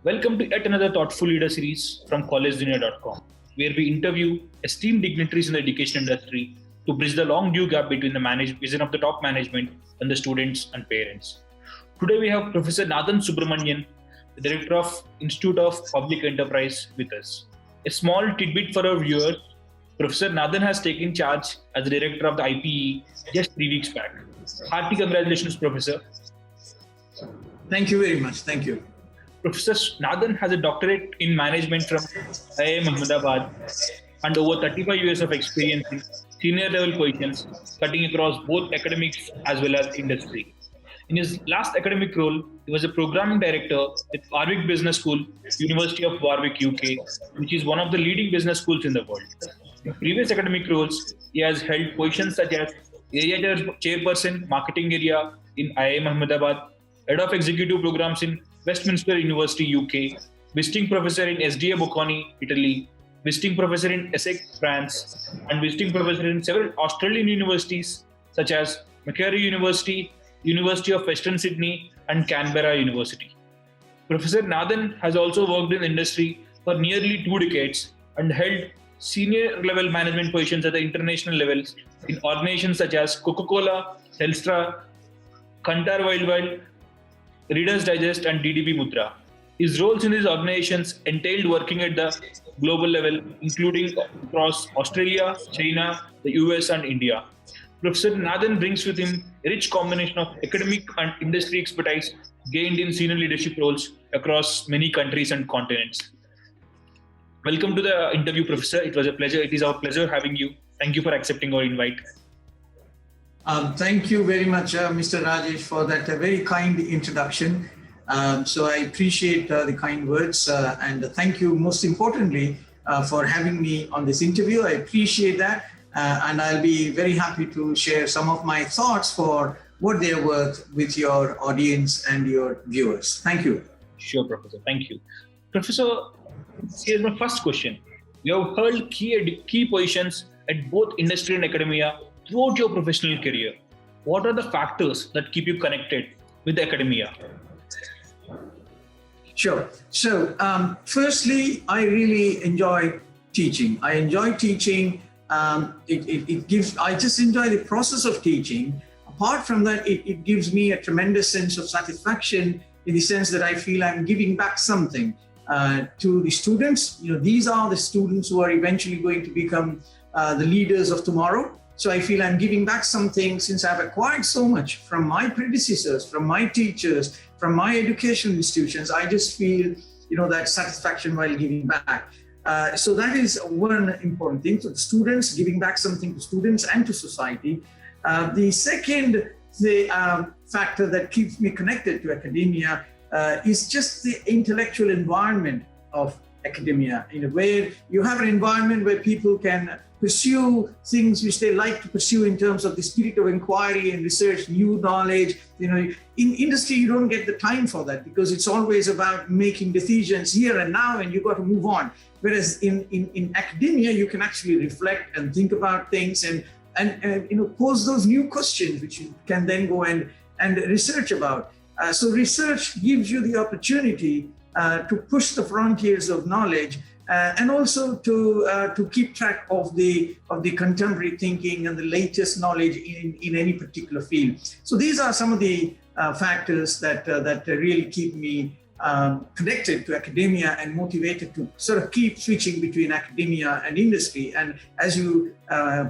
Welcome to yet another thoughtful leader series from collegejunior.com, where we interview esteemed dignitaries in the education industry to bridge the long due gap between the vision of the top management and the students and parents. Today we have Professor Subramanian, the Director of Institute of Public Enterprise with us. A small tidbit for our viewers, Professor Nathan has taken charge as the Director of the IPE just 3 weeks back. Hearty congratulations, Professor. Thank you very much. Thank you. Professor Nathan has a doctorate in management from IIM Ahmedabad and over 35 years of experience in senior level positions, cutting across both academics as well as industry. In his last academic role, he was a programming director at Warwick Business School, University of Warwick, UK, which is one of the leading business schools in the world. In previous academic roles, he has held positions such as Area Chairperson, Marketing Area in IIM Ahmedabad, Head of Executive Programs in Westminster University, UK, Visiting Professor in SDA Bocconi, Italy, Visiting Professor in Essex, France, and Visiting Professor in several Australian universities such as Macquarie University, University of Western Sydney, and Canberra University. Professor Nathan has also worked in industry for nearly 2 decades and held senior level management positions at the international levels in organizations such as Coca-Cola, Telstra, Kantar Worldwide, Reader's Digest, and DDB Mudra. His roles in these organizations entailed working at the global level, including across Australia, China, the US, and India. Professor Nathan brings with him a rich combination of academic and industry expertise gained in senior leadership roles across many countries and continents. Welcome to the interview, Professor. It was a pleasure. It is our pleasure having you. Thank you for accepting our invite. Thank you very much, Mr. Rajesh, for that very kind introduction. So I appreciate the kind words and thank you most importantly for having me on this interview. I appreciate that and I'll be very happy to share some of my thoughts for what they're worth with your audience and your viewers. Thank you. Sure, Professor. Thank you. Professor, here's my first question. You have held key positions at both industry and academia throughout your professional career. What are the factors that keep you connected with academia? Sure. So, firstly, I really enjoy teaching. I enjoy teaching. I just enjoy the process of teaching. Apart from that, it gives me a tremendous sense of satisfaction in the sense that I feel I'm giving back something to the students. You know, these are the students who are eventually going to become the leaders of tomorrow. So I feel I'm giving back something since I've acquired so much from my predecessors, from my teachers, from my educational institutions. I just feel, that satisfaction while giving back. So that is one important thing. So the students, giving back something to students and to society. The second factor that keeps me connected to academia is just the intellectual environment of academia, where you have an environment where people can pursue things which they like to pursue in terms of the spirit of inquiry and research, new knowledge. In industry, you don't get the time for that because it's always about making decisions here and now, and you've got to move on. Whereas in academia, you can actually reflect and think about things and pose those new questions, which you can then go and research about. So research gives you the opportunity to push the frontiers of knowledge and also to keep track of the contemporary thinking and the latest knowledge in any particular field. So these are some of the factors that really keep me connected to academia and motivated to sort of keep switching between academia and industry. And as you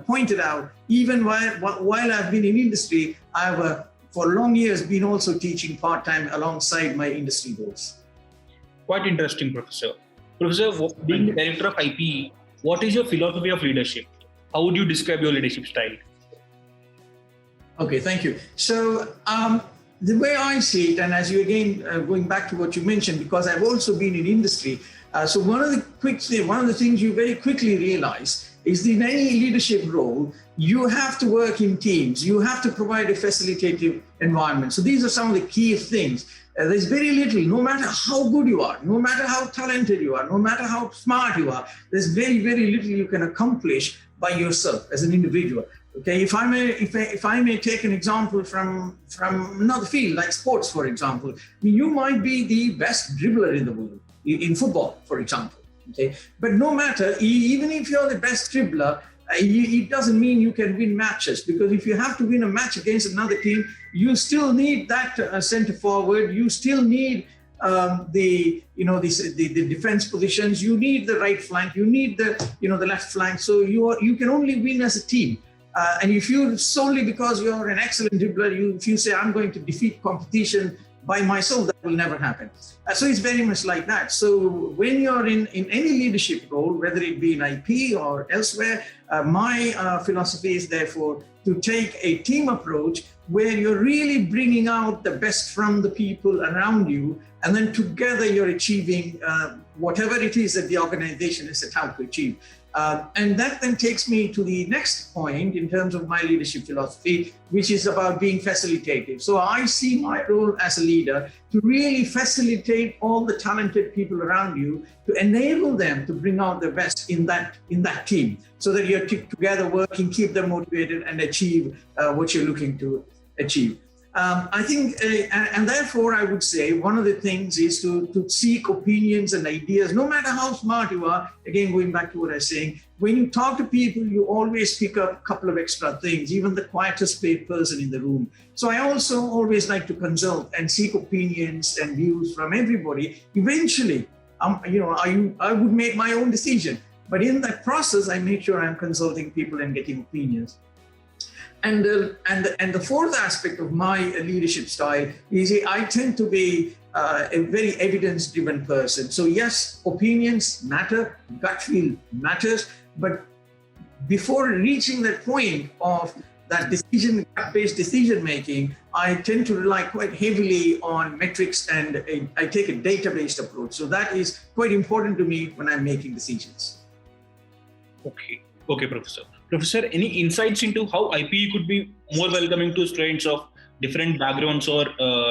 pointed out, even while I've been in industry, I've for long years been also teaching part-time alongside my industry goals. Quite interesting, Professor. Professor, being the director of IPE, what is your philosophy of leadership? How would you describe your leadership style? Okay, thank you. So the way I see it, and as you again, going back to what you mentioned, because I've also been in industry, so one of the things you very quickly realize is that in any leadership role, you have to work in teams. You have to provide a facilitative environment. So these are some of the key things. There's very little, no matter how good you are, no matter how talented you are, no matter how smart you are, there's very, very little you can accomplish by yourself as an individual. Okay, if I may take an example from another field like sports, for example, you might be the best dribbler in the world. in football, for example. Okay, but no matter, even if you're the best dribbler, it doesn't mean you can win matches, because if you have to win a match against another team, you still need that center forward. You still need the defense positions. You need the right flank. You need the left flank. So you can only win as a team. And if you solely because you're an excellent dribbler, if you say I'm going to defeat competition by myself, that will never happen. So it's very much like that. So when you're in any leadership role, whether it be in IP or elsewhere, my philosophy is therefore to take a team approach where you're really bringing out the best from the people around you, and then together you're achieving whatever it is that the organization is set out to achieve. And that then takes me to the next point in terms of my leadership philosophy, which is about being facilitative. So I see my role as a leader to really facilitate all the talented people around you, to enable them to bring out the best in that team, so that you're together working, keep them motivated, and achieve what you're looking to achieve. I think, and therefore I would say one of the things is to seek opinions and ideas, no matter how smart you are. Again, going back to what I was saying, when you talk to people, you always pick up a couple of extra things, even the quietest paid person in the room. So I also always like to consult and seek opinions and views from everybody. Eventually, I would make my own decision. But in that process, I make sure I'm consulting people and getting opinions. And the fourth aspect of my leadership style is I tend to be a very evidence-driven person. So yes, opinions matter, gut feel matters, but before reaching that point of that gut-based decision-making, I tend to rely quite heavily on metrics, and I take a data-based approach. So that is quite important to me when I'm making decisions. Okay, Professor. Professor, any insights into how IPE could be more welcoming to students of different backgrounds or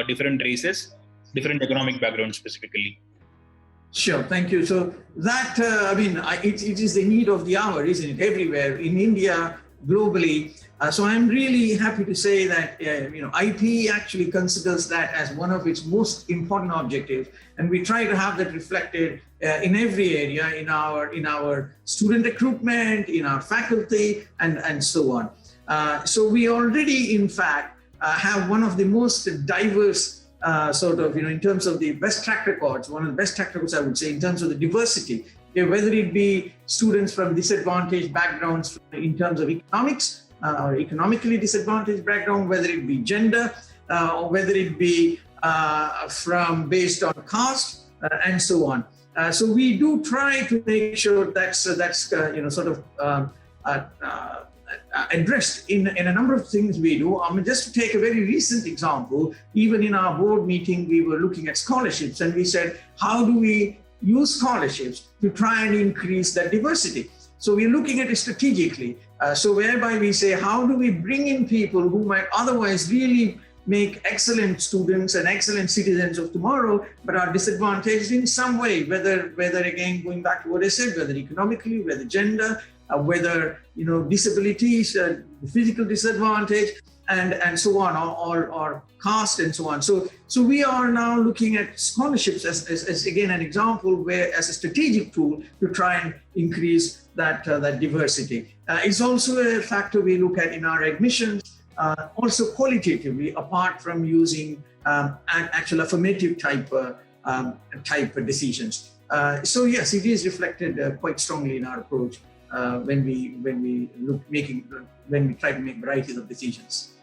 different races, different economic backgrounds specifically? Sure, thank you. So that, it is the need of the hour, isn't it? Everywhere, in India, globally. So I'm really happy to say that, IPE actually considers that as one of its most important objectives. And we try to have that reflected in every area, in our student recruitment, in our faculty, and so on. So we already, in fact, have one of the most diverse in terms of the best track records, one of the best track records, I would say, in terms of the diversity, whether it be students from disadvantaged backgrounds in terms of economics, or economically disadvantaged background, whether it be gender, or whether it be from based on caste, and so on. So we do try to make sure that's addressed in a number of things we do. Just to take a very recent example, even in our board meeting, we were looking at scholarships, and we said, how do we use scholarships to try and increase that diversity? So we're looking at it strategically. So whereby we say, how do we bring in people who might otherwise really make excellent students and excellent citizens of tomorrow, but are disadvantaged in some way, whether again, going back to what I said, whether economically, whether gender, whether, disabilities, physical disadvantage, and so on, or caste and so on. So we are now looking at scholarships as again, an example where as a strategic tool to try and increase that diversity. It's also a factor we look at in our admissions, also qualitatively, apart from using actual affirmative type decisions. So yes, it is reflected quite strongly in our approach when we try to make varieties of decisions.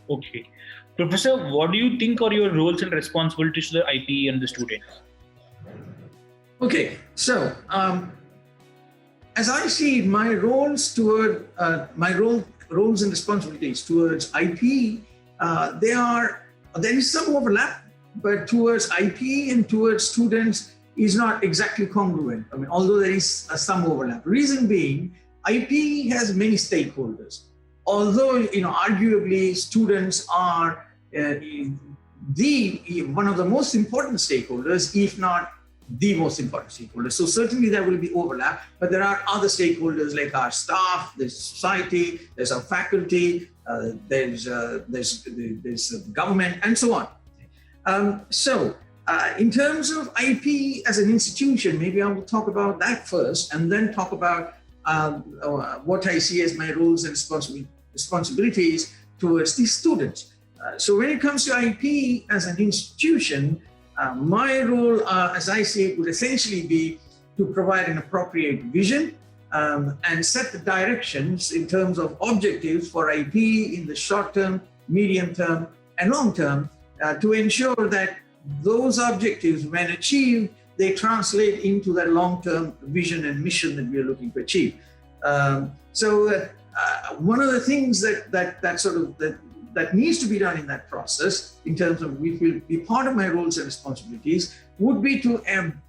Okay. Professor, what do you think are your roles and responsibilities to the IPE and the students? Okay, so as I see it, my roles and responsibilities towards IPE, there is some overlap, but towards IPE and towards students is not exactly congruent. Although there is some overlap. Reason being, IPE has many stakeholders. Although, arguably students are one of the most important stakeholders, if not the most important stakeholders. So certainly there will be overlap, but there are other stakeholders like our staff, there's society, there's our faculty, there's government, and so on. In terms of IPE as an institution, maybe I will talk about that first and then talk about what I see as my roles and responsibilities towards the students. So when it comes to IPE as an institution, my role, as I see it, would essentially be to provide an appropriate vision and set the directions in terms of objectives for IPE in the short term, medium term, and long term to ensure that those objectives, when achieved, they translate into that long-term vision and mission that we are looking to achieve. One of the things that needs to be done in that process, in terms of which will be part of my roles and responsibilities, would be to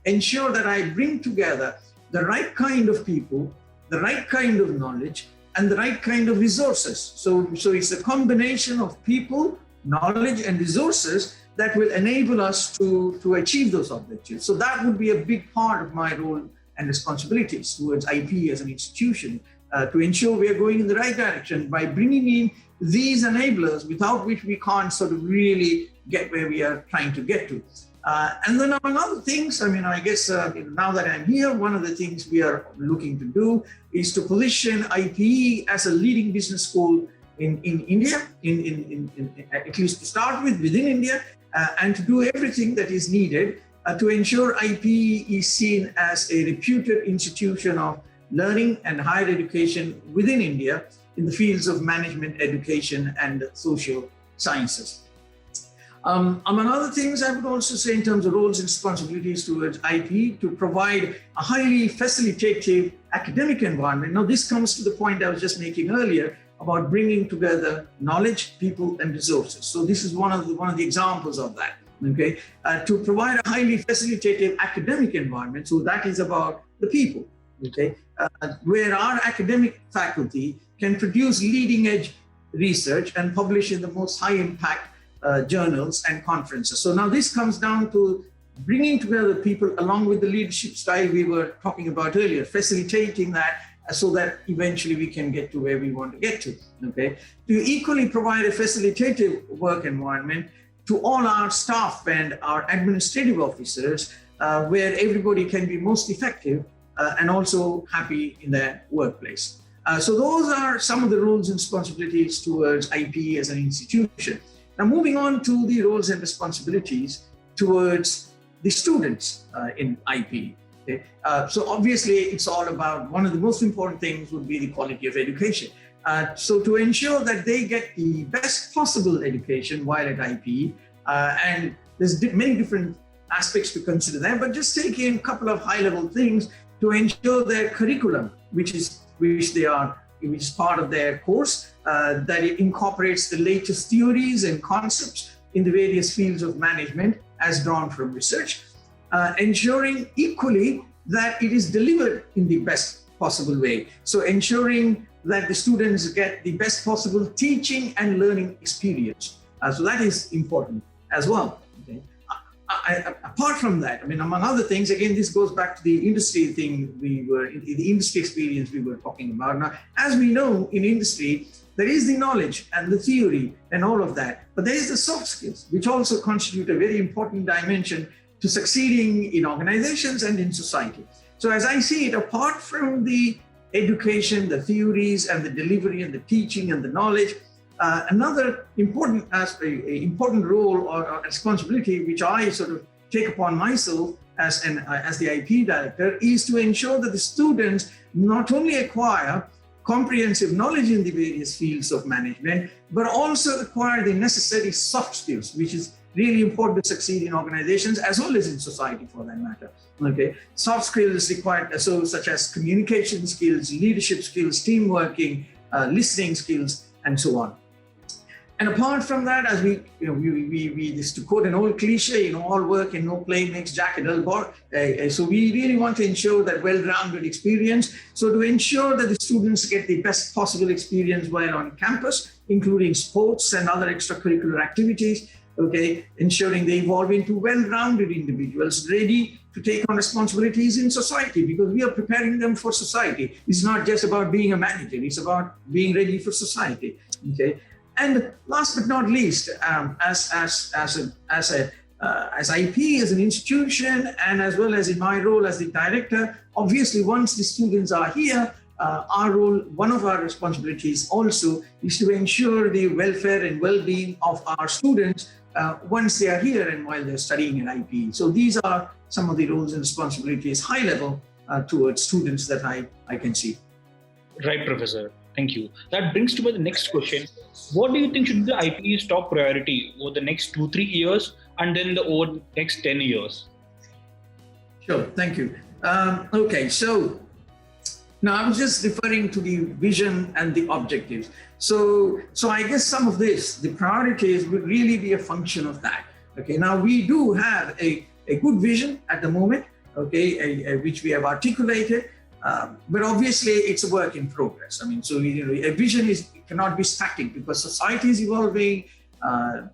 ensure that I bring together the right kind of people, the right kind of knowledge, and the right kind of resources. So it's a combination of people, knowledge, and resources that will enable us to achieve those objectives. So that would be a big part of my role and responsibilities towards IPE as an institution, to ensure we are going in the right direction by bringing in these enablers without which we can't sort of really get where we are trying to get to. And then among other things, I guess now that I'm here, one of the things we are looking to do is to position IPE as a leading business school in India, at least to start with, within India, and to do everything that is needed to ensure IPE is seen as a reputed institution of learning and higher education within India in the fields of management, education, and social sciences. Among other things, I would also say in terms of roles and responsibilities towards IPE, to provide a highly facilitative academic environment. Now, this comes to the point I was just making earlier about bringing together knowledge, people, and resources. So this is one of the examples of that. Okay, to provide a highly facilitative academic environment. So that is about the people. Okay, where our academic faculty can produce leading edge research and publish in the most high impact journals and conferences. So now this comes down to bringing together people along with the leadership style we were talking about earlier, facilitating that so that eventually we can get to where we want to get to. Okay, to equally provide a facilitative work environment to all our staff and our administrative officers, where everybody can be most effective and also happy in their workplace. So those are some of the roles and responsibilities towards IPE as an institution. Now, moving on to the roles and responsibilities towards the students in IPE. Okay? So obviously, it's all about, one of the most important things would be the quality of education. So to ensure that they get the best possible education while at IPE, and there's many different aspects to consider there, but just taking a couple of high-level things to ensure their curriculum, which is part of their course, that it incorporates the latest theories and concepts in the various fields of management as drawn from research, ensuring equally that it is delivered in the best possible way. So ensuring that the students get the best possible teaching and learning experience. So that is important as well. Okay. Apart from that, among other things, again, this goes back to the industry thing the industry experience we were talking about. Now, as we know in industry, there is the knowledge and the theory and all of that, but there is the soft skills, which also constitute a very important dimension to succeeding in organizations and in society. So as I see it, apart from the education, the theories and the delivery and the teaching and the knowledge, another important aspect, important role or responsibility, which I sort of take upon myself as the IPE director, is to ensure that the students not only acquire comprehensive knowledge in the various fields of management, but also acquire the necessary soft skills, which is really important to succeed in organizations as well as in society for that matter. Okay, soft skills required, such as communication skills, leadership skills, team working, listening skills, and so on. And apart from that, as we just to quote an old cliche, all work and no play makes Jack a dull boy. So we really want to ensure that well-rounded experience. So to ensure that the students get the best possible experience while on campus, including sports and other extracurricular activities, okay, ensuring they evolve into well-rounded individuals ready to take on responsibilities in society, because we are preparing them for society. It's not just about being a manager, it's about being ready for society, okay? And last but not least, as as IP, as an institution, and as well as in my role as the director, obviously once the students are here, our role, one of our responsibilities also is to ensure the welfare and well-being of our students once they are here and while they're studying at IPE. So these are some of the roles and responsibilities, high level, towards students that I can see. Right, Professor. Thank you. That brings to me the next question. What do you think should be the IPE's top priority over the next 2-3 years and then over the next 10 years? Sure, thank you. Okay, so now I was just referring to the vision and the objectives. So I guess some of this, the priorities would really be a function of that. Okay, now we do have a good vision at the moment, okay, which we have articulated. But obviously it's a work in progress. I mean, so a vision cannot be static because society is evolving,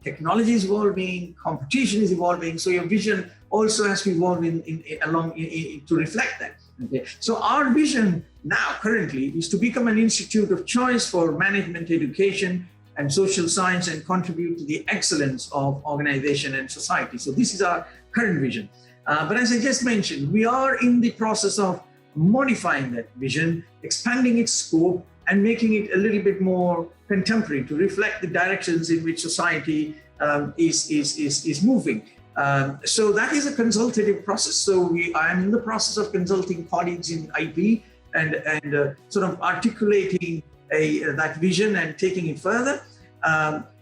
technology is evolving, competition is evolving. So your vision also has to evolve to reflect that. Okay. So our vision now currently is to become an institute of choice for management education and social science and contribute to the excellence of organization and society. So this is our current vision. But as I just mentioned, we are in the process of modifying that vision, expanding its scope, and making it a little bit more contemporary to reflect the directions in which society is moving. So that is a consultative process. So I am in the process of consulting colleagues in IP and sort of articulating that vision and taking it further.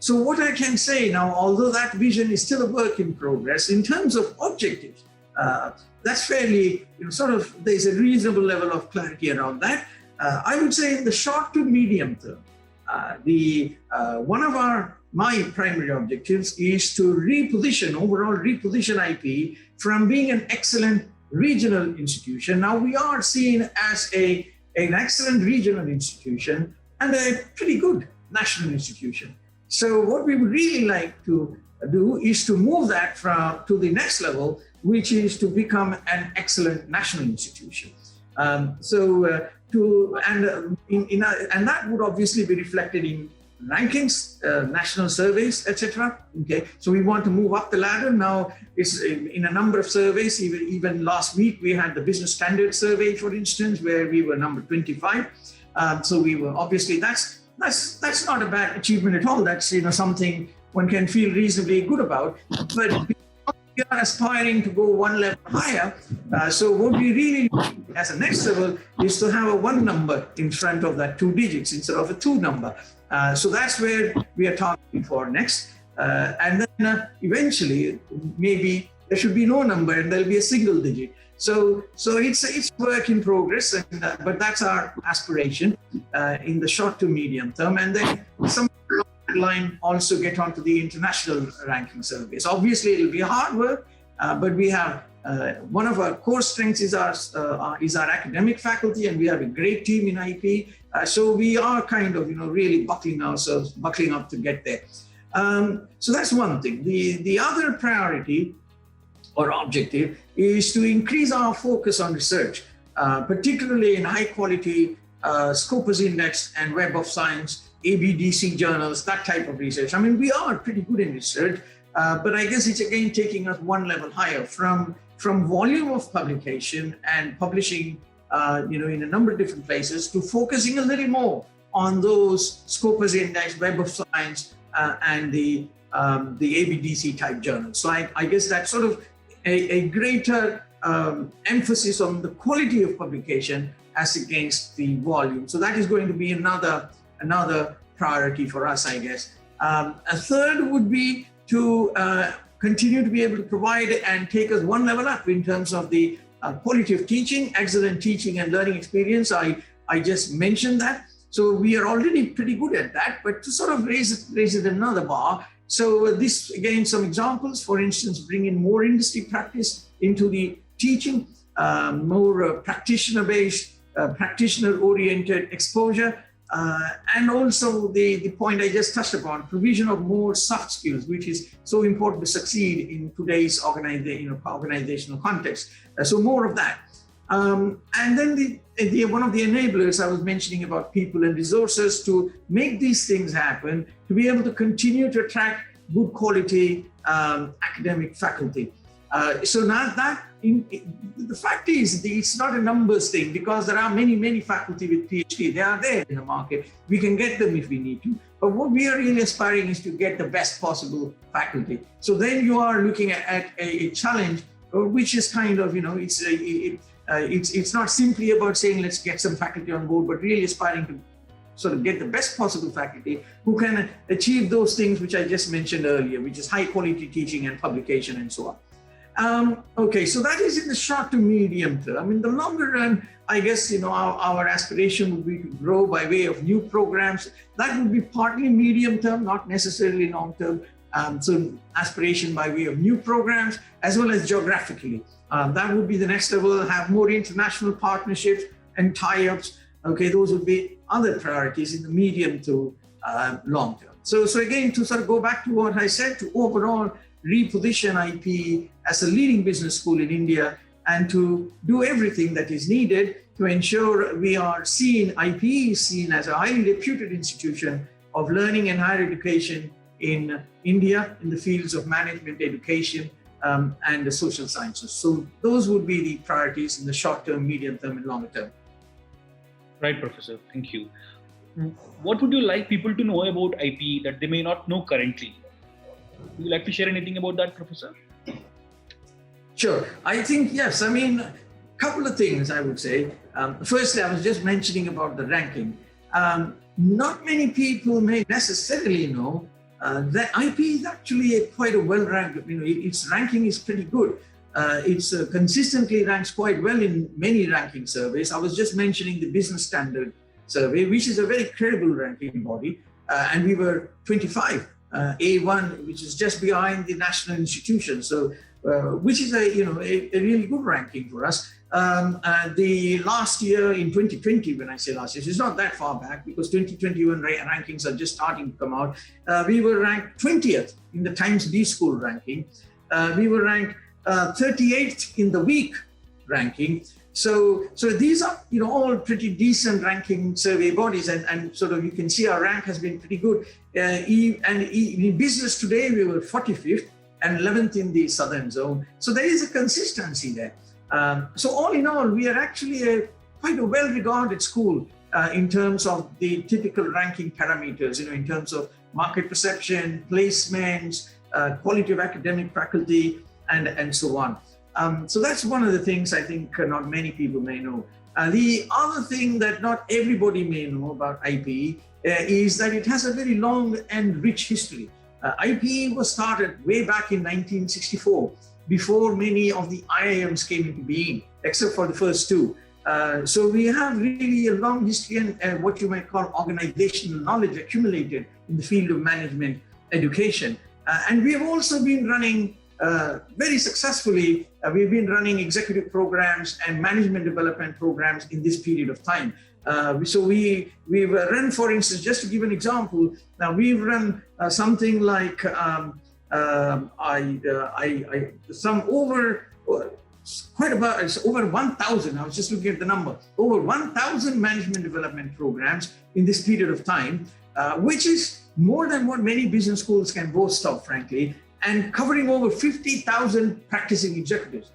So what I can say now, although that vision is still a work in progress, in terms of objectives, that's fairly, there's a reasonable level of clarity around that. I would say in the short to medium term, one of my primary objectives is to overall reposition IP from being an excellent regional institution. Now we are seen as an excellent regional institution and a pretty good national institution. So what we would really like to do is to move that to the next level, which is to become an excellent national institution. And that would obviously be reflected in rankings, national surveys, etc. Okay, so we want to move up the ladder. Now, it's in a number of surveys. Even last week, we had the Business Standard Survey, for instance, where we were number 25. So we were obviously that's not a bad achievement at all. That's something one can feel reasonably good about. But we are aspiring to go one level higher. So what we really need as a next level is to have a 1 number in front of that 2 digits instead of a 2 number. So that's where we are targeting for next. And then eventually, maybe there should be no number and there'll be a single digit. So it's work in progress, but that's our aspiration in the short to medium term. And then some line also get onto the international ranking surveys. Obviously, it'll be hard work, but we have one of our core strengths is our academic faculty, and we have a great team in IP. So we are kind of really buckling up to get there. So that's one thing. The other priority or objective is to increase our focus on research, particularly in high quality Scopus Index and Web of Science, ABDC journals, that type of research. I mean, we are pretty good in research, but I guess it's again taking us 1 level higher from volume of publication and publishing, in a number of different places to focusing a little more on those Scopus Index, Web of Science, and the ABDC type journals. So I guess that's sort of a greater emphasis on the quality of publication as against the volume. So that is going to be another priority for us, I guess. A third would be to continue to be able to provide and take us 1 level up in terms of the quality of teaching, excellent teaching and learning experience. I just mentioned that. So we are already pretty good at that, but to sort of raise it another bar. So this, again, some examples, for instance, bring in more industry practice into the teaching, more practitioner-based, practitioner-oriented exposure, and also the point I just touched upon, provision of more soft skills, which is so important to succeed in today's organizational context. So more of that. And then one of the enablers I was mentioning about people and resources to make these things happen, to be able to continue to attract good quality academic faculty. So now the fact is, it's not a numbers thing, because there are many faculty with PhD. They are there in the market. We can get them if we need to. But what we are really aspiring is to get the best possible faculty. So then you are looking at a challenge, which is kind of, it's not simply about saying let's get some faculty on board, but really aspiring to sort of get the best possible faculty who can achieve those things which I just mentioned earlier, which is high quality teaching and publication and so on. Okay, so that is in the short to medium term. In the longer run, I guess, our aspiration would be to grow by way of new programs. That would be partly medium term, not necessarily long term. So aspiration by way of new programs, as well as geographically. That would be the next level, have more international partnerships and tie-ups. Okay, those would be other priorities in the medium to long term. So again, to sort of go back to what I said, to overall reposition IPE as a leading business school in India, and to do everything that is needed to ensure we are seen, IPE is seen as a highly reputed institution of learning and higher education in India in the fields of management, education, and the social sciences. So those would be the priorities in the short term, medium term, and longer term. Right, Professor. Thank you. What would you like people to know about IPE that they may not know currently? Would you like to share anything about that, Professor? Sure. I think, yes. I mean, a couple of things I would say. Firstly, I was just mentioning about the ranking. Not many people may necessarily know that IPE is actually quite a well-ranked, its ranking is pretty good. It's consistently ranks quite well in many ranking surveys. I was just mentioning the Business Standard survey, which is a very credible ranking body. And we were 25, A1, which is just behind the national institution. So, which is a really good ranking for us. The last year in 2020, when I say last year, it's not that far back, because 2021 rankings are just starting to come out. We were ranked 20th in the Times B School ranking. We were ranked 38th in the week ranking. So these are all pretty decent ranking survey bodies, and sort of you can see our rank has been pretty good. In business today, we were 45th and 11th in the southern zone. So there is a consistency there. So all in all, we are actually quite a well-regarded school in terms of the typical ranking parameters, in terms of market perception, placements, quality of academic faculty, and so on. So that's one of the things I think not many people may know. The other thing that not everybody may know about IPE is that it has a very long and rich history. IPE was started way back in 1964, before many of the IIMs came into being, except for the first two. So we have really a long history and what you might call organizational knowledge accumulated in the field of management education. And we have also been running very successfully, we've been running executive programs and management development programs in this period of time. So we've run, for instance, just to give an example, now we've run something like over 1,000, I was just looking at the number, over 1,000 management development programs in this period of time, which is more than what many business schools can boast of, frankly, and covering over 50,000 practicing executives.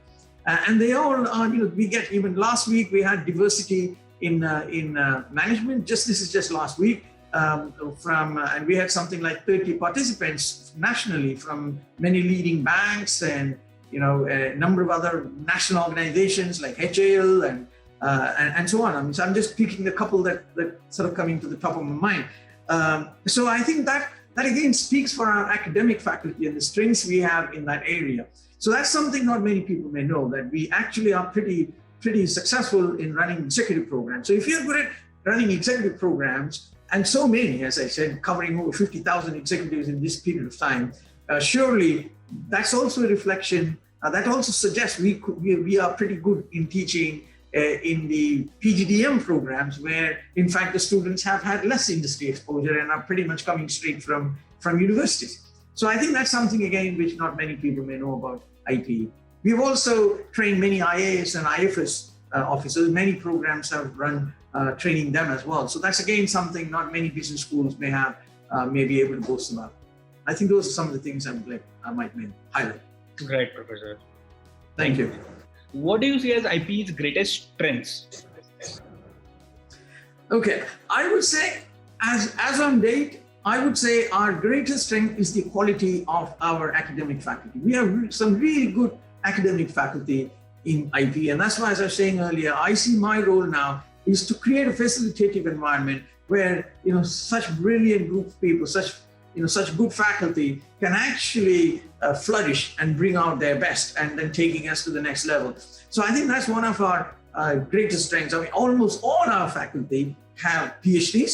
And they all are, we get, even last week, we had diversity in management, this is just last week, and we had something like 30 participants nationally from many leading banks and, a number of other national organizations like HAL and so on. So I'm just picking a couple that sort of coming to the top of my mind. So I think that again speaks for our academic faculty and the strengths we have in that area. So that's something not many people may know, that we actually are pretty successful in running executive programs. So if you're good at running executive programs, and so many, as I said, covering over 50,000 executives in this period of time, surely that's also a reflection, that also suggests we are pretty good in teaching in the PGDM programs, where in fact the students have had less industry exposure and are pretty much coming straight from universities. So I think that's something, again, which not many people may know about IPE. We've also trained many IAS and IFS officers. Many programs have run training them as well. So that's again something not many business schools may be able to boast about. I think those are some of the things I might highlight. Right, Professor. Thank you. What do you see as IPE's greatest strengths? Okay, I would say as on date, I would say our greatest strength is the quality of our academic faculty. We have some really good academic faculty in IPE, and that's why, as I was saying earlier, I see my role now is to create a facilitative environment where such brilliant group of people, such good faculty can actually flourish and bring out their best, and then taking us to the next level. So I think that's one of our greatest strengths. I mean, almost all our faculty have PhDs.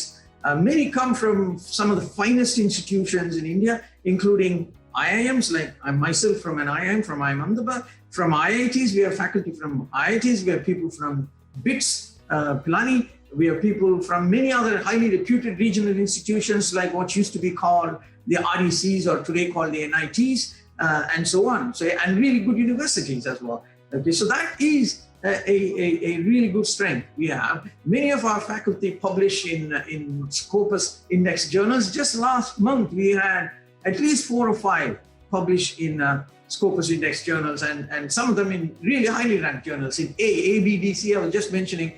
Many come from some of the finest institutions in India, including IIMs, like I'm myself from an IIM, from IIM Ahmedabad. From IITs, we have faculty from IITs, we have people from BITS, Pilani, we have people from many other highly reputed regional institutions like what used to be called the RECs or today called the NITs, and so on. So, and really good universities as well. Okay, so that is a really good strength we have. Many of our faculty publish in Scopus Index journals. Just last month, we had at least 4 or 5 published in Scopus Index journals, and some of them in really highly ranked journals. In A, B, D, C, I was just mentioning,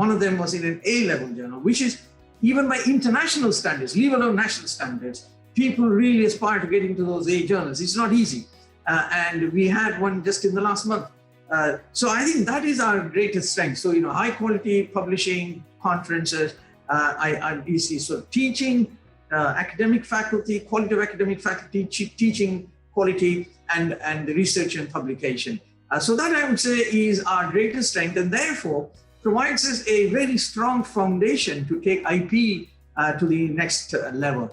one of them was in an A-level journal, which is even by international standards, leave alone national standards, people really aspire to get into those A journals. It's not easy. And we had one just in the last month. So I think that is our greatest strength. So, high quality publishing, conferences, I see sort of teaching, academic faculty, quality of academic faculty, teaching quality, and the research and publication. So that I would say is our greatest strength, and therefore provides us a very strong foundation to take IPE to the next level.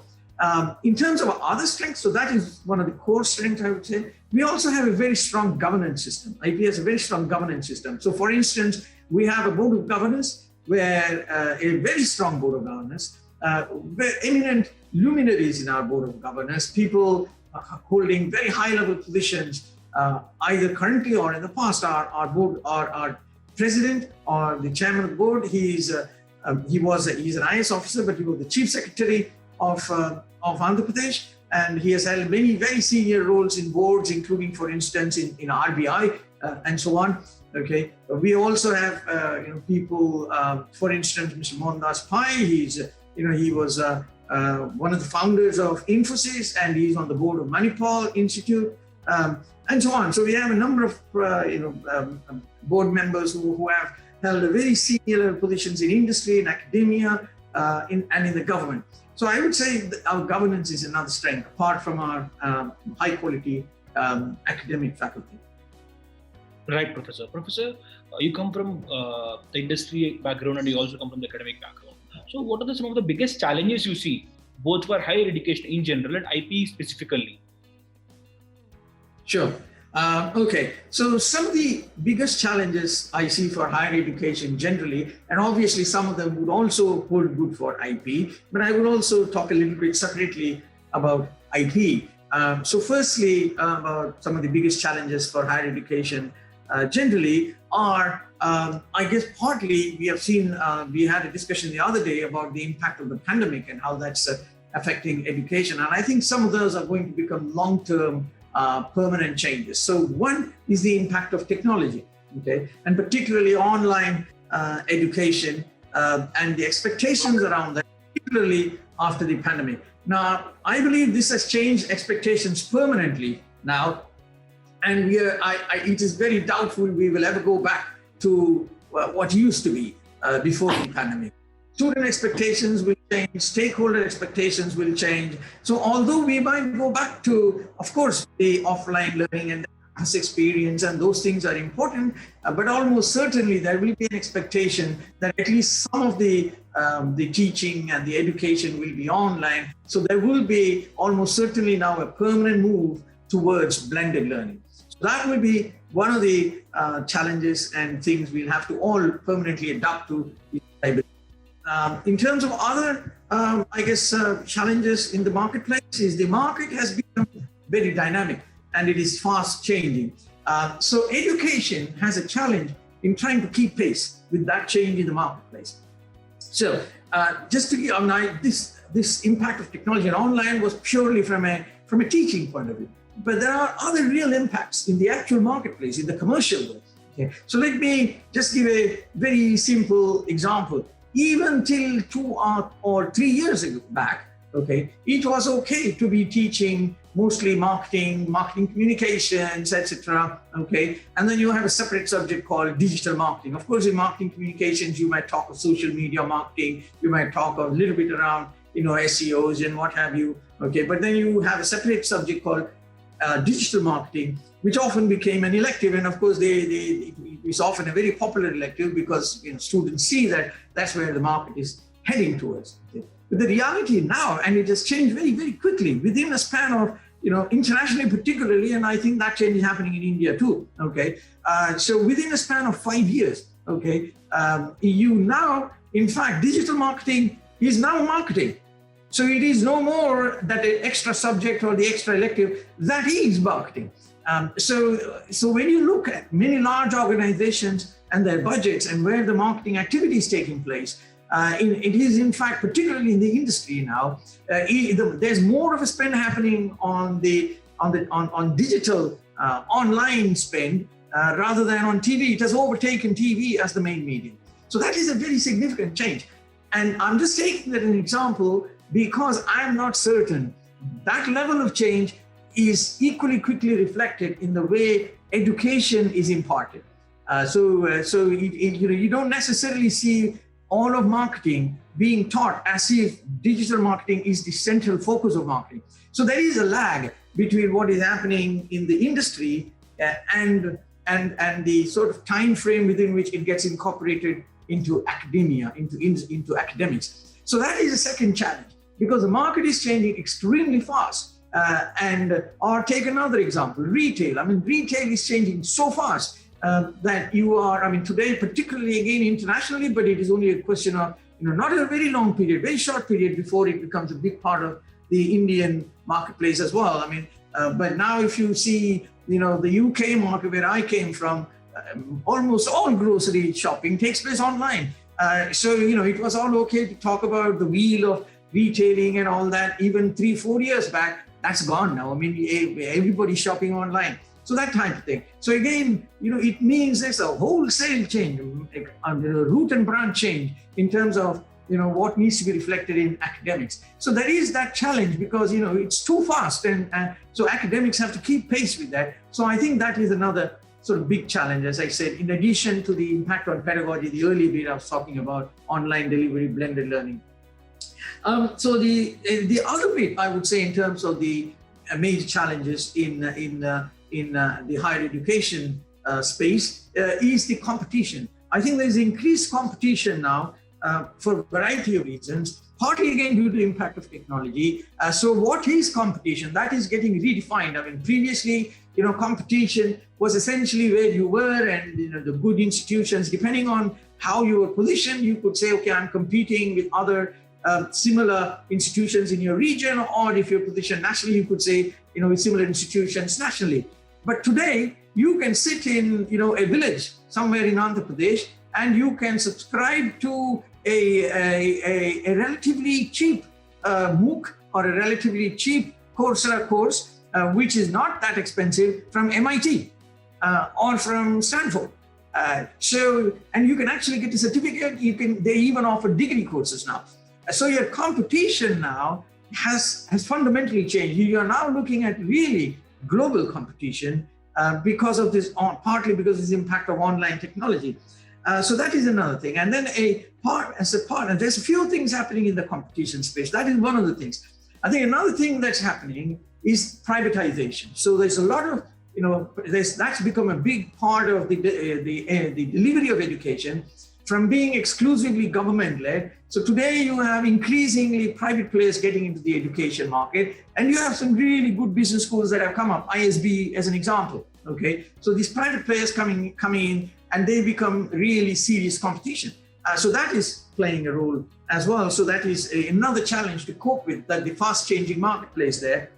In terms of other strengths, so that is one of the core strengths, I would say. We also have a very strong governance system. IPE has a very strong governance system. So for instance, we have a board of governors where a very strong board of governors, eminent luminaries in our board of governors, people holding very high level positions, either currently or in the past. Our president or the chairman of the board, he's an IAS officer, but he was the chief secretary of Andhra Pradesh, and he has held many very senior roles in boards, including, for instance, in RBI and so on. Okay, we also have people. For instance, Mr. Mohandas Pai. He was one of the founders of Infosys, and he's on the board of Manipal Institute, and so on. So we have a number of board members who have held very senior positions in industry, in academia, and in the government. So I would say that our governance is another strength, apart from our high quality academic faculty. Right, Professor. Professor, you come from the industry background and you also come from the academic background. So what are some of the biggest challenges you see, both for higher education in general and IPE specifically? Sure. Okay. So some of the biggest challenges I see for higher education generally, and obviously some of them would also hold good for IPE, but I will also talk a little bit separately about IPE. So firstly, about some of the biggest challenges for higher education generally are, I guess partly we have seen, we had a discussion the other day about the impact of the pandemic and how that's affecting education. And I think some of those are going to become long-term permanent changes. So one is the impact of technology, okay, and particularly online education and the expectations around that, particularly after the pandemic. Now, I believe this has changed expectations permanently now, and it is very doubtful we will ever go back to what used to be before the pandemic. Student expectations will change, stakeholder expectations will change. So although we might go back to, of course, the offline learning and the campus experience, and those things are important, but almost certainly there will be an expectation that at least some of the teaching and the education will be online. So there will be almost certainly now a permanent move towards blended learning. So that will be one of the challenges and things we'll have to all permanently adapt to. In terms of other, challenges in the marketplace, is the market has become very dynamic and it is fast changing. So education has a challenge in trying to keep pace with that change in the marketplace. So just to give, this impact of technology and online was purely from a teaching point of view. But there are other real impacts in the actual marketplace, in the commercial world. Okay. So let me just give a very simple example. Even till 2 or 3 years back, okay, it was okay to be teaching mostly marketing communications, etc. Okay, and then you have a separate subject called digital marketing. Of course, in marketing communications, you might talk of social media marketing, you might talk a little bit around, SEOs and what have you. Okay, but then you have a separate subject called digital marketing, which often became an elective, and of course, it's often a very popular elective because students see that that's where the market is heading towards. Okay? But the reality now, and it has changed very, very quickly within a span of, internationally particularly, and I think that change is happening in India too. Okay, so within a span of 5 years, okay, you now, in fact, digital marketing is now marketing. So it is no more that an extra subject or the extra elective, that is marketing. So when you look at many large organizations and their budgets and where the marketing activity is taking place, it is in fact, particularly in the industry now, there's more of a spend happening on digital online spend rather than on TV. It has overtaken TV as the main medium. So that is a very significant change. And I'm just taking that as an example because I'm not certain that level of change is equally quickly reflected in the way education is imparted. So you don't necessarily see all of marketing being taught as if digital marketing is the central focus of marketing. So there is a lag between what is happening in the industry and the sort of time frame within which it gets incorporated into academia, into academics. So that is a second challenge because the market is changing extremely fast. Or take another example, retail. Retail is changing so fast that today, particularly again internationally, but it is only a question of, not a very long period, very short period before it becomes a big part of the Indian marketplace as well. But now if you see, the UK market where I came from, almost all grocery shopping takes place online. So it was all okay to talk about the wheel of retailing and all that even 3-4 years back. That's gone now. Everybody's shopping online. So that type of thing. So again, it means there's a wholesale change, a root and branch change in terms of, what needs to be reflected in academics. So there is that challenge because, it's too fast. And so academics have to keep pace with that. So I think that is another sort of big challenge, as I said, in addition to the impact on pedagogy, the earlier bit I was talking about online delivery, blended learning. So the other bit I would say in terms of the major challenges in the higher education space is the competition. I think there's increased competition now for a variety of reasons, partly again due to the impact of technology. So what is competition? That is getting redefined. Previously, competition was essentially where you were and the good institutions, depending on how you were positioned, you could say, okay, I'm competing with other similar institutions in your region, or if you're positioned nationally, you could say, with similar institutions nationally. But today, you can sit in, a village somewhere in Andhra Pradesh, and you can subscribe to a relatively cheap MOOC or a relatively cheap Coursera course, which is not that expensive, from MIT or from Stanford. And you can actually get a certificate. They even offer degree courses now. So your competition now has fundamentally changed. You are now looking at really global competition because of this, partly because of this impact of online technology. So that is another thing. And then and there's a few things happening in the competition space. That is one of the things. I think another thing that's happening is privatization. So there's a lot of, that's become a big part of the delivery of education from being exclusively government-led. So today you have increasingly private players getting into the education market, and you have some really good business schools that have come up, ISB as an example, okay? So these private players coming in, and they become really serious competition. So that is playing a role as well. So that is another challenge to cope with, that the fast changing marketplace there.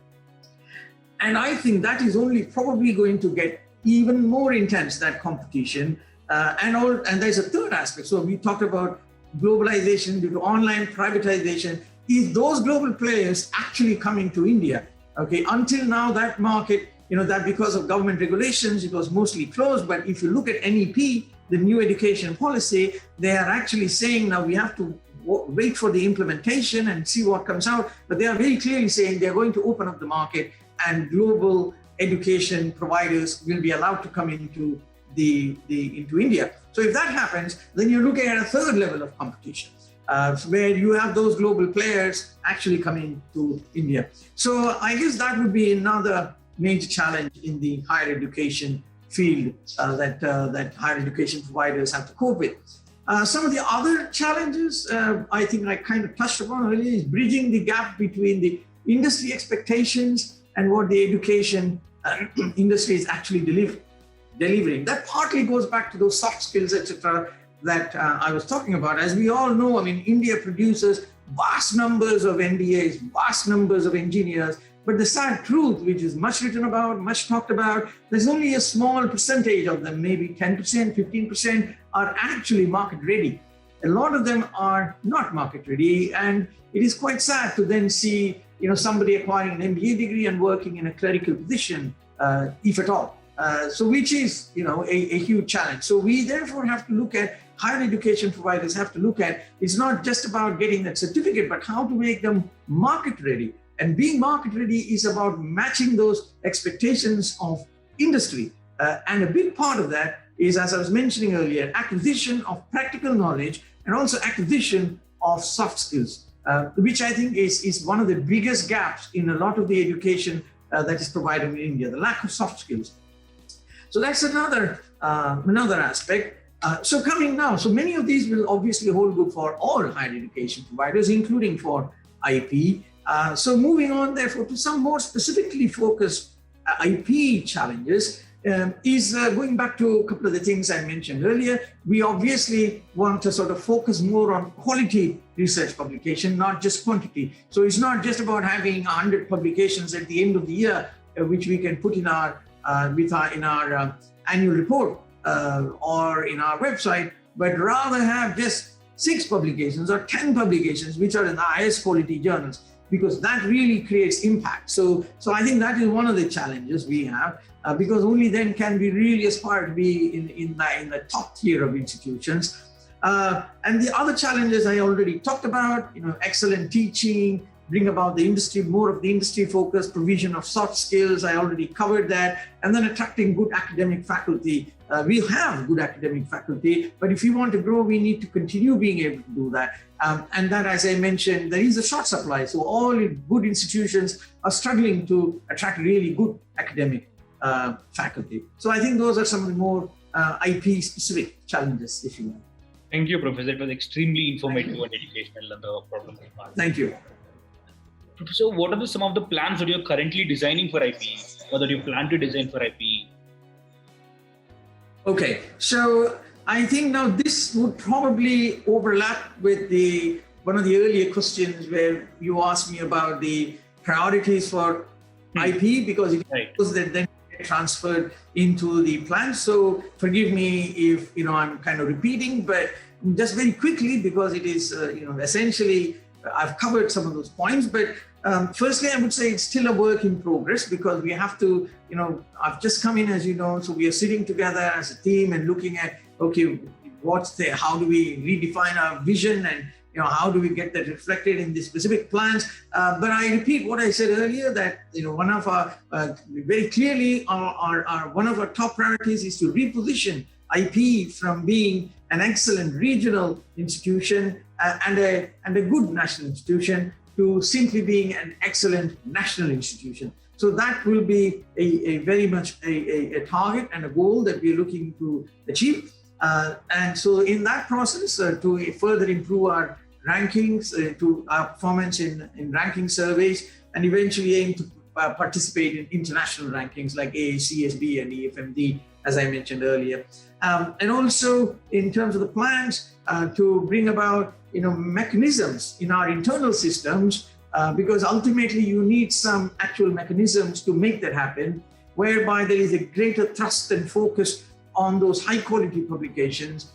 And I think that is only probably going to get even more intense, that competition. And there's a third aspect. So we talked about globalization due to online privatization. is those global players actually coming to India? Okay, until now that market, that because of government regulations, it was mostly closed. But if you look at NEP, the new education policy, they are actually saying now we have to wait for the implementation and see what comes out. But they are very clearly saying they're going to open up the market and global education providers will be allowed to come into into India. So if that happens, then you're looking at a third level of competition, where you have those global players actually coming to India. So I guess that would be another major challenge in the higher education field that higher education providers have to cope with. Some of the other challenges I think I kind of touched upon earlier is bridging the gap between the industry expectations and what the education industry is actually delivering. That partly goes back to those soft skills, etc., that I was talking about. As we all know, India produces vast numbers of MBAs, vast numbers of engineers, but the sad truth, which is much written about, much talked about, there's only a small percentage of them, maybe 10%, 15%, are actually market ready. A lot of them are not market ready, and it is quite sad to then see somebody acquiring an MBA degree and working in a clerical position, if at all. So which is a huge challenge. So we therefore have to look at, higher education providers have to look at, it's not just about getting that certificate, but how to make them market ready. And being market ready is about matching those expectations of industry. And a big part of that is, as I was mentioning earlier, acquisition of practical knowledge and also acquisition of soft skills, which I think is one of the biggest gaps in a lot of the education that is provided in India, the lack of soft skills. So that's another aspect. So coming now, so many of these will obviously hold good for all higher education providers, including for IPE. So moving on, therefore, to some more specifically focused IPE challenges, is going back to a couple of the things I mentioned earlier. We obviously want to sort of focus more on quality research publication, not just quantity. So it's not just about having 100 publications at the end of the year, which we can put in our annual report or in our website, but rather have just 6 publications or 10 publications which are in the highest quality journals, because that really creates impact. So I think that is one of the challenges we have, because only then can we really aspire to be in the top tier of institutions. And the other challenges I already talked about, excellent teaching, bring about the industry, more of the industry focus, provision of soft skills, I already covered that, and then attracting good academic faculty. We have good academic faculty, but if we want to grow, we need to continue being able to do that. And that, as I mentioned, there is a short supply. So all good institutions are struggling to attract really good academic faculty. So I think those are some of the more IP specific challenges, if you will. Thank you, Professor. It was extremely informative and educational on the problem. Thank you. So what are some of the plans that you're currently designing for IPE, or that you plan to design for IPE? Okay, so I think now this would probably overlap with one of the earlier questions where you asked me about the priorities for IPE, because it was that then transferred into the plan. So forgive me if I'm kind of repeating, but just very quickly, because it is essentially I've covered some of those points. But firstly, I would say it's still a work in progress, because we have to, I've just come in, as you know, so we are sitting together as a team and looking at, okay, how do we redefine our vision, and how do we get that reflected in the specific plans? But I repeat what I said earlier, that one of our very clearly one of our top priorities is to reposition IPE from being an excellent regional institution and a good national institution to simply being an excellent national institution. So that will be a very much a target and a goal that we're looking to achieve. And so in that process, to further improve our rankings, to our performance in ranking surveys, and eventually aim to participate in international rankings like AACSB and EFMD, as I mentioned earlier. And also in terms of the plans to bring about mechanisms in our internal systems, because ultimately you need some actual mechanisms to make that happen, whereby there is a greater thrust and focus on those high quality publications,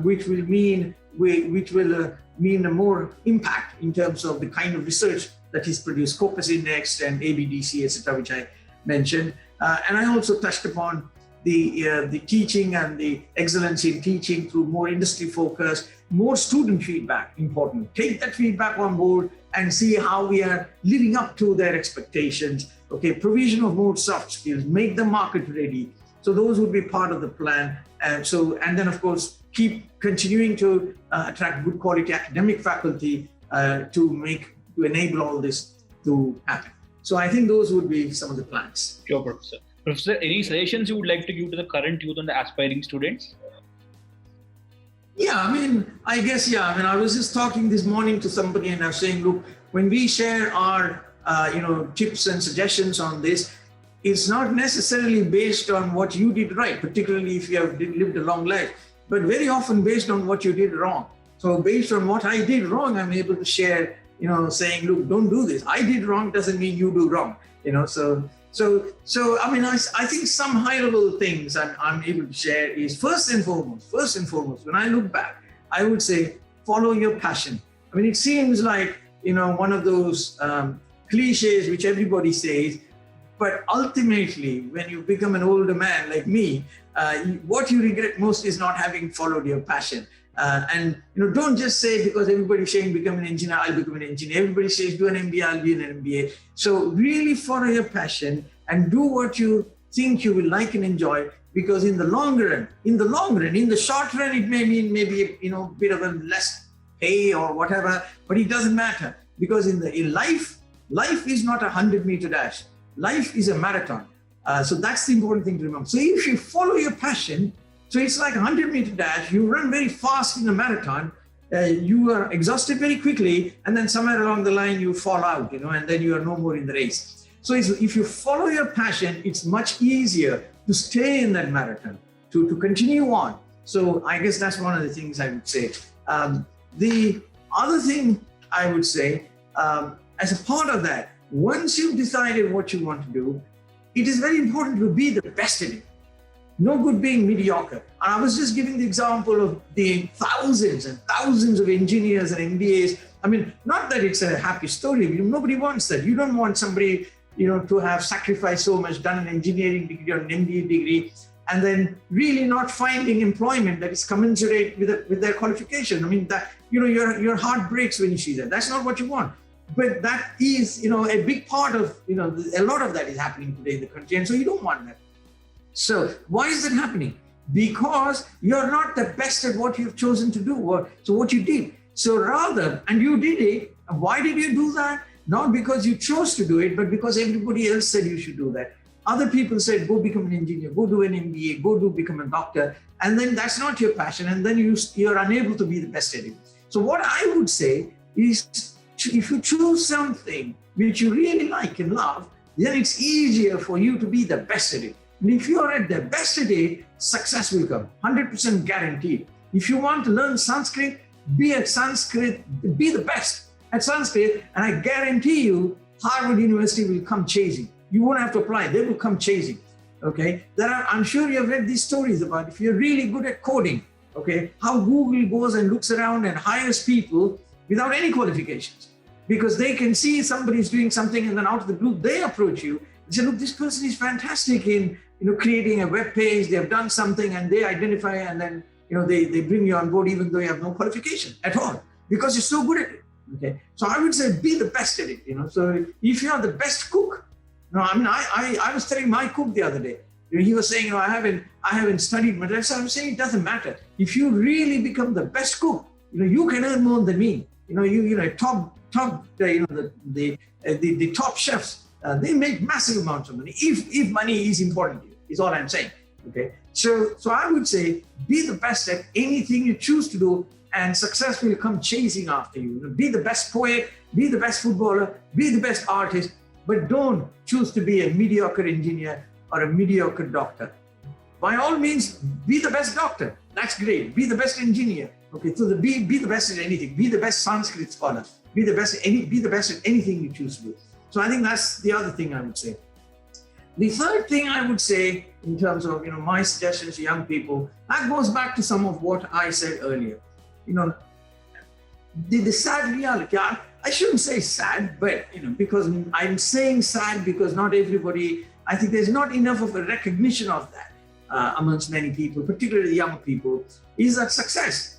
which will mean which will mean a more impact in terms of the kind of research that is produced, Scopus Index and ABDC, etc., which I mentioned. And I also touched upon the teaching and the excellence in teaching through more industry focus, more student feedback, important. Take that feedback on board and see how we are living up to their expectations. Okay, provision of more soft skills, make them market ready. So those would be part of the plan. And then of course, keep continuing to attract good quality academic faculty to enable all this to happen. So I think those would be some of the plans. Sure, Professor. Professor, any suggestions you would like to give to the current youth and the aspiring students? Yeah, I was just talking this morning to somebody and I was saying, look, when we share our, tips and suggestions on this, it's not necessarily based on what you did right, particularly if you have lived a long life, but very often based on what you did wrong. So based on what I did wrong, I'm able to share, saying, look, don't do this. I did wrong doesn't mean you do wrong, I think some high level things I'm able to share is first and foremost, when I look back, I would say, follow your passion. I mean, it seems like, one of those cliches which everybody says, but ultimately, when you become an older man like me, what you regret most is not having followed your passion. Don't just say because everybody's saying become an engineer, I'll become an engineer. Everybody says do an MBA, I'll be an MBA. So really follow your passion and do what you think you will like and enjoy. Because in the short run, it may mean maybe a bit of a less pay or whatever, but it doesn't matter because in life is not 100-meter dash. Life is a marathon. So that's the important thing to remember. So if you follow your passion, so it's like a 100-meter dash, you run very fast in a marathon, you are exhausted very quickly, and then somewhere along the line you fall out, and then you are no more in the race. So if you follow your passion, it's much easier to stay in that marathon, to continue on. So I guess that's one of the things I would say. The other thing I would say, as a part of that, once you've decided what you want to do, it is very important to be the best at it. No good being mediocre. And I was just giving the example of the thousands and thousands of engineers and MBAs. I mean, not that it's a happy story. Nobody wants that. You don't want somebody, to have sacrificed so much, done an engineering degree or an MBA degree, and then really not finding employment that is commensurate with their qualification. I mean, that your heart breaks when you see that. That's not what you want. But that is, a big part of, a lot of that is happening today in the country. And so you don't want that. So why is that happening? Because you're not the best at what you've chosen to do, or so what you did. So and you did it. Why did you do that? Not because you chose to do it, but because everybody else said you should do that. Other people said, go become an engineer, go do an MBA, become a doctor. And then that's not your passion. And then you're unable to be the best at it. So what I would say is, if you choose something which you really like and love, then it's easier for you to be the best at it. And if you are at the best at it, success will come, 100% guaranteed. If you want to learn Sanskrit, be the best at Sanskrit, and I guarantee you, Harvard University will come chasing. You won't have to apply, they will come chasing, okay? I'm sure you've read these stories about if you're really good at coding, okay, how Google goes and looks around and hires people without any qualifications, because they can see somebody's doing something and then out of the blue, they approach you and say, look, this person is fantastic in creating a web page, they have done something and they identify and then, they bring you on board even though you have no qualification at all, because you're so good at it, okay? So I would say be the best at it, So if you are the best cook, I was telling my cook the other day, he was saying, I haven't studied much. So I'm saying it doesn't matter. If you really become the best cook, you can earn more than me. The top chefs, they make massive amounts of money. If money is important to you, is all I'm saying. Okay. So I would say be the best at anything you choose to do, and success will come chasing after you. Be the best poet, be the best footballer, be the best artist, but don't choose to be a mediocre engineer or a mediocre doctor. By all means, be the best doctor. That's great. Be the best engineer. Okay, so be the best at anything. Be the best Sanskrit scholar. Be the best at anything you choose to do. So I think that's the other thing I would say. The third thing I would say in terms of my suggestions to young people, that goes back to some of what I said earlier. the sad reality. I shouldn't say sad, but because I'm saying sad because not everybody. I think there's not enough of a recognition of that amongst many people, particularly young people, is that success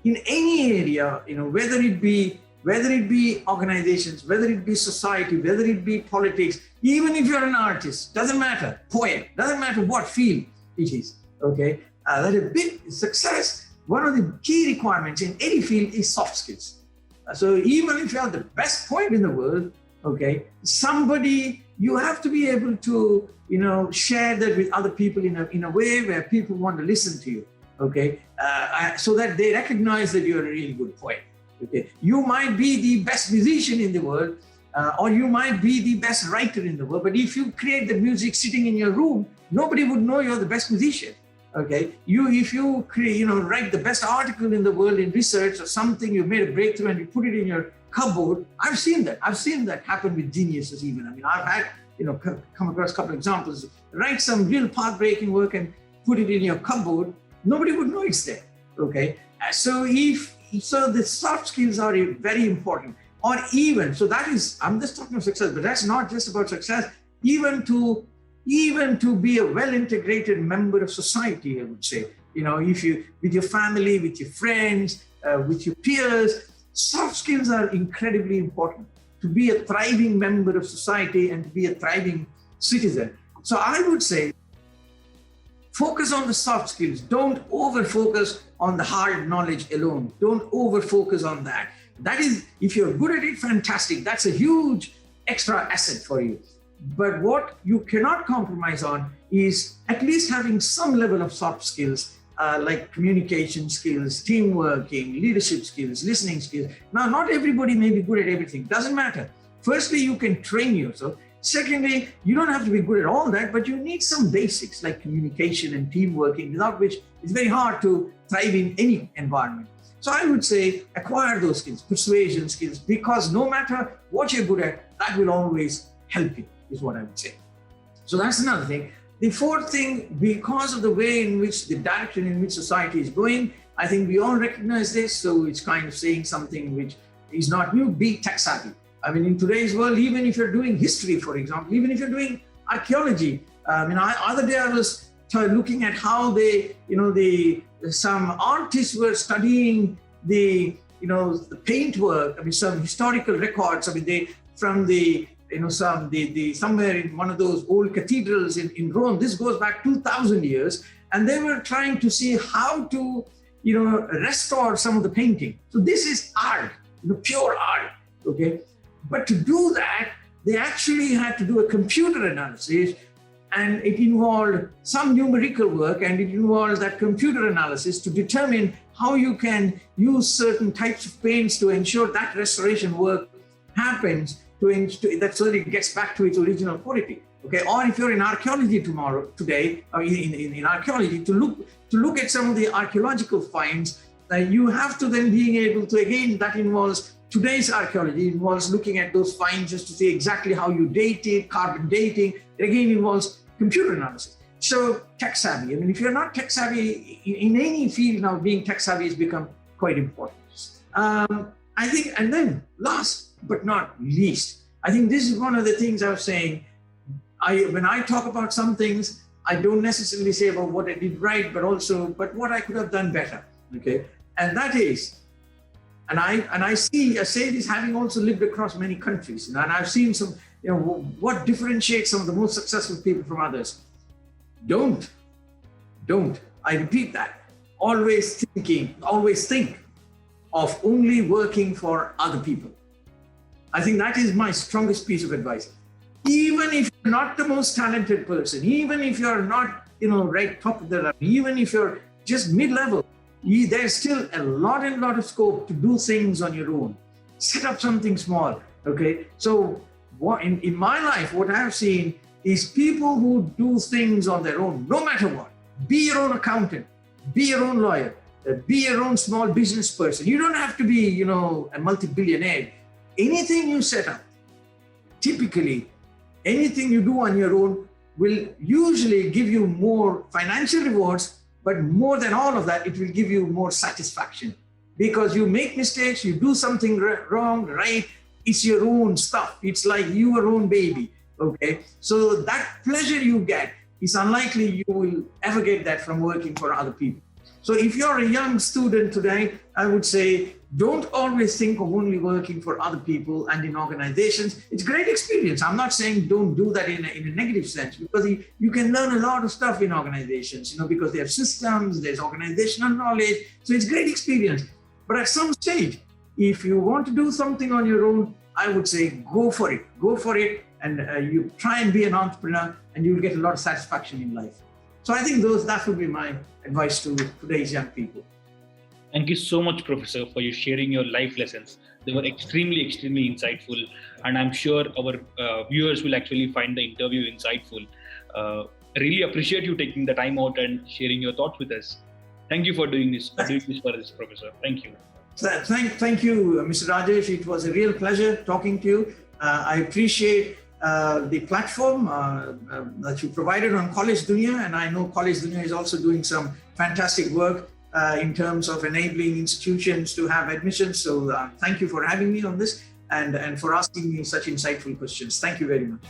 in any area, whether it be organizations, whether it be society, whether it be politics, even if you're an artist, doesn't matter, poet, doesn't matter what field it is, okay? That a big success, one of the key requirements in any field is soft skills. So even if you are the best poet in the world, okay, you have to be able to, share that with other people in a way where people want to listen to you, okay? So that they recognize that you're a really good poet. Okay, you might be the best musician in the world, or you might be the best writer in the world, but if you create the music sitting in your room, nobody would know you're the best musician. Okay, if you create, write the best article in the world in research or something, you made a breakthrough and you put it in your cupboard. I've seen that happen with geniuses even. I mean, I've had, come across a couple of examples. Write some real path-breaking work and put it in your cupboard. Nobody would know it's there. Okay, so the soft skills are very important. Or even, so that is, I'm just talking of success, but that's not just about success. Even to be a well-integrated member of society, I would say. If you, with your family, with your friends, with your peers, soft skills are incredibly important to be a thriving member of society and to be a thriving citizen. So I would say, focus on the soft skills. Don't over-focus on the hard knowledge alone. Don't over-focus on that. That is, if you're good at it, fantastic. That's a huge extra asset for you. But what you cannot compromise on is at least having some level of soft skills, like communication skills, team working, leadership skills, listening skills. Now, not everybody may be good at everything. Doesn't matter. Firstly, you can train yourself. Secondly, you don't have to be good at all that, but you need some basics like communication and team working, without which it's very hard to thrive in any environment. So I would say acquire those skills, persuasion skills, because no matter what you're good at, that will always help you, is what I would say. So that's another thing. The fourth thing, because of the way in which the direction in which society is going, I think we all recognize this. So it's kind of saying something which is not new, be tech savvy. I mean, in today's world, even if you're doing history, for example, even if you're doing archaeology, other day I was looking at how some artists were studying the paintwork. I mean, some historical records. I mean, somewhere in one of those old cathedrals in Rome. This goes back 2,000 years, and they were trying to see how to, restore some of the painting. So this is art, pure art. Okay. But to do that, they actually had to do a computer analysis, and it involved some numerical work, and it involved that computer analysis to determine how you can use certain types of paints to ensure that restoration work happens, so that it gets back to its original quality. Okay, or if you're in archaeology today, or in archaeology, to look at some of the archaeological finds, you have to then being able to, again, that involves today's archaeology involves looking at those finds just to see exactly how you date it, carbon dating. It again involves computer analysis. So tech savvy. I mean, if you're not tech savvy in any field now, being tech savvy has become quite important. I think, and then last but not least, I think this is one of the things I was saying. When I talk about some things, I don't necessarily say about what I did right, but what I could have done better. Okay, and that is. And I say this having also lived across many countries, and I've seen some, what differentiates some of the most successful people from others. Don't, I repeat that, always think of only working for other people. I think that is my strongest piece of advice. Even if you're not the most talented person, even if you're not, right top of the line, even if you're just mid-level, there's still a lot of scope to do things on your own. Set up something small, okay? So in my life, what I've seen is people who do things on their own, no matter what. Be your own accountant, be your own lawyer, be your own small business person. You don't have to be, a multi-billionaire. Anything you set up, typically, anything you do on your own will usually give you more financial rewards, but more than all of that, it will give you more satisfaction. because you make mistakes, you do something wrong, right? It's your own stuff. It's like your own baby. Okay. So that pleasure you get is unlikely you will ever get that from working for other people. So if you're a young student today, I would say, don't always think of only working for other people and in organizations. It's a great experience. I'm not saying don't do that in a negative sense, because you can learn a lot of stuff in organizations, because they have systems, there's organizational knowledge. So it's a great experience. But at some stage, if you want to do something on your own, I would say go for it. Go for it, and you try and be an entrepreneur, and you'll get a lot of satisfaction in life. So I think that would be my advice to today's young people. Thank you so much, Professor, for sharing your life lessons. They were extremely, extremely insightful. And I'm sure our viewers will actually find the interview insightful. I really appreciate you taking the time out and sharing your thoughts with us. Thank you for doing this for us, Professor. Thank you. Thank you, Mr. Rajesh. It was a real pleasure talking to you. I appreciate the platform that you provided on College Dunia, and I know College Dunia is also doing some fantastic work in terms of enabling institutions to have admissions. So thank you for having me on this and for asking me such insightful questions. Thank you very much.